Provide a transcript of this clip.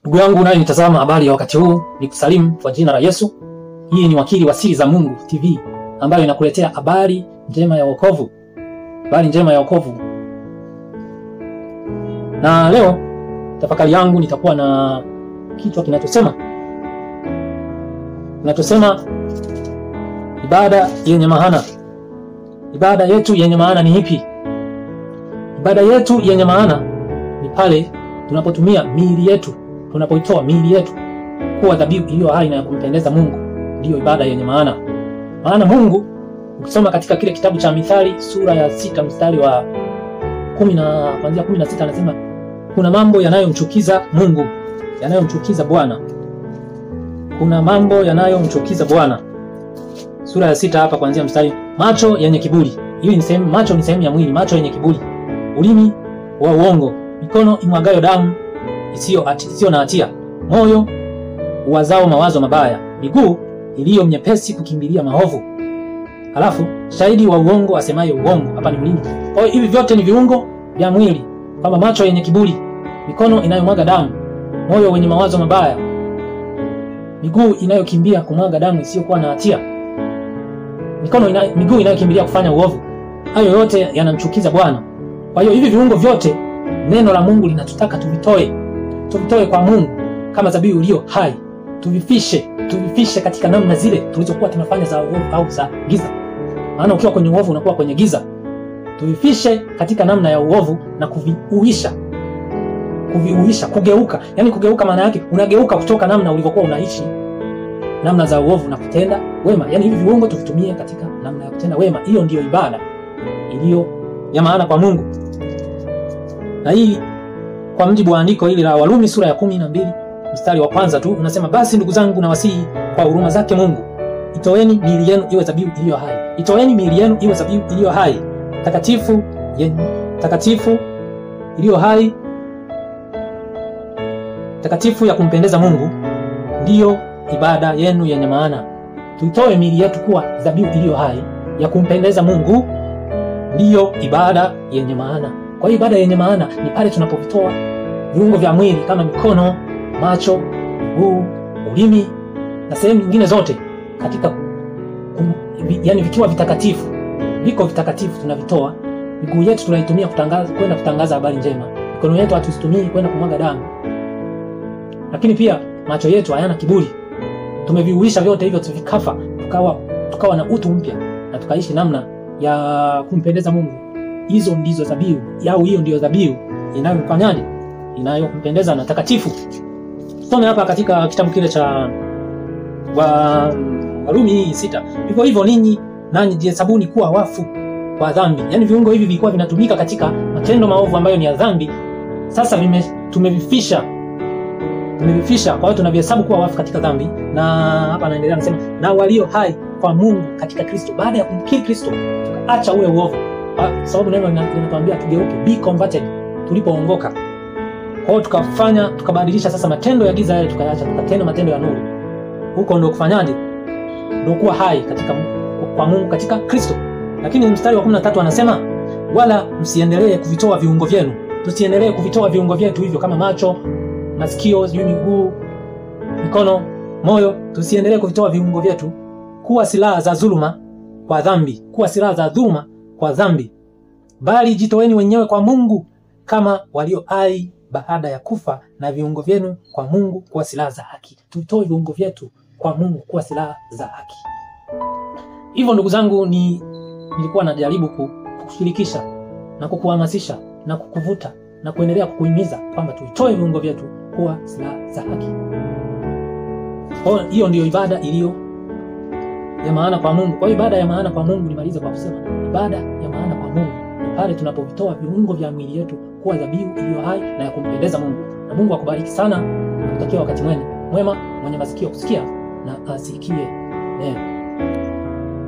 Ndugu yangu unayenitazama habari ya wakati huu, nikusalimu kwa jina la Yesu. Hii ni Wakili wa Siri za Mungu TV ambayo inakuletea habari njema ya wokovu. Habari njema ya wokovu. Na leo tafakari yangu nitakuwa na kichwa kinachosema ibada yenye maana. Ibada yetu yenye maana ni ipi? Ibada yetu yenye maana ni pale tunapotumia miili yetu, tunapoitoa miili yetu kuwa dhabihu iliyo hai na ya kumpendeza Mungu. Ndiyo ibada yenye maana. Maana Mungu, ukisoma katika kile kitabu cha Mithali sura ya 6 mstari wa 10 na kuanzia 16 anasema kuna mambo yanayomchukiza Mungu, yanayomchukiza Bwana. Kuna mambo yanayomchukiza Bwana. Sura ya 6 hapa kuanzia mstari: macho yenye kiburi. Hili ni sehemu, macho ni sehemu ya mwili, macho yenye kiburi. Ulimi wa uongo, mikono imwagayo damu isiyo na hatia, moyo uwazao mawazo mabaya, miguu iliyo nyepesi kukimbilia maovu. Halafu shahidi wa uongo asemaye uongo. Hapa ni ulimi. Kwa hiyo hivi vyote ni viungo vya mwili, kama macho yenye kiburi, mikono inayomwaga damu, moyo wenye mawazo mabaya, miguu inayokimbia kumwaga damu isiyokuwa na hatia, miguu inayokimbilia kufanya uovu. Hayo yote yanamchukiza Bwana. Kwa hiyo hivi viungo vyote neno la Mungu linatutaka tuvitoe kwa Mungu kama dhabihu iliyo hai. Tuvifishe katika namna zile tulizokuwa tunafanya za uovu au za giza. Maana ukiwa kwenye uovu unakuwa kwenye giza. Tuvifishe katika namna ya uovu na kuviuisha, kugeuka. Yaani kugeuka maana yake unageuka kutoka namna ulivyokuwa unaishi, namna za uovu, na kutenda wema. Yaani hivi viungo tuvitumie katika namna ya kutenda wema. Hiyo ndiyo ibada iliyo ya maana kwa Mungu. Na hii kwa mjibu wa andiko hili la Warumi sura ya 12 mstari wa kwanza tu unasema, basi ndugu zangu na kwa huruma zake Mungu, itoeni miili yenu iwe dhabihu iliyo hai. Itoeni miili yenu iwe dhabihu iliyo hai, takatifu iliyo hai, takatifu ya kumpendeza Mungu, ndiyo ibada yenu yenye maana. Tuitoe miili yetu kuwa dhabihu iliyo hai ya kumpendeza Mungu, ndiyo ibada yenye maana. Kwa hiyo ibada yenye maana ni pale tunapovitoa viungo vya mwili kama mikono, macho, miguu, ulimi na sehemu nyingine zote katika yani vikiwa vitakatifu. Viko vitakatifu tunavitoa. Miguu yetu tunaitumia kwenda kutangaza habari njema. Mikono yetu hatusitumii kwenda kumwaga damu. Lakini pia macho yetu hayana kiburi. Tumeviuisha vyote hivyo, tuvikafa, tukawa na utu mpya na tukaishi namna ya kumpendeza Mungu. Hizo ndizo dhabihu, au hiyo ndiyo dhabihu inayofanyaje? Inayompendeza na takatifu. Tusome hapa katika kitabu kile cha Warumi 6. Hivyo hivyo ninyi nanyi jihesabuni kuwa wafu kwa dhambi. Yaani viungo hivi vilikuwa vinatumika katika matendo maovu ambayo ni ya dhambi. Sasa tumevifisha. Kwa hiyo tunavihesabu kuwa wafu katika dhambi. Na hapa anaendelea anasema, na walio hai kwa Mungu katika Kristo. Baada ya kumkiri Kristo, tukaacha ule uovu. Sababu neno linatuambia tugeuke, be converted, tulipoongoka. Kwa hiyo tukabadilisha sasa matendo ya giza yale, tukayaacha, tukatenda matendo ya nuru. Huko ndio kufanyaje? Ndio kuwa hai kwa Mungu katika Kristo. Lakini mstari wa 13 anasema, wala msiendelee kuvitoa viungo vyenu. Tusiendelee kuvitoa viungo vyetu hivyo kama macho, masikio, miguu, mikono, moyo. Tusiendelee kuvitoa viungo vyetu kuwa silaha za dhuluma kwa dhambi, bali jitoeni wenyewe kwa Mungu kama walio hai baada ya kufa, na viungo vyenu kwa Mungu kuwa silaha za haki. Tutoe viungo vyetu kwa Mungu kuwa silaha za haki. Hivyo ndugu zangu, nilikuwa najaribu kukushirikisha na kukuhamasisha na kukuvuta na kuendelea kukuhimiza kwamba tuitoe viungo vyetu kuwa silaha za haki. Hiyo ndiyo ibada iliyo ya maana kwa Mungu. Kwa hiyo ibada ya maana kwa Mungu, nimalize kwa kusema ibada ya maana kwa Mungu ni pale tunapovitoa viungo vya mwili yetu kuwa dhabihu iliyo hai na ya kumpendeza Mungu. Na Mungu akubariki sana na kutakia wakati mwema, mwenye masikio kusikia na asikie.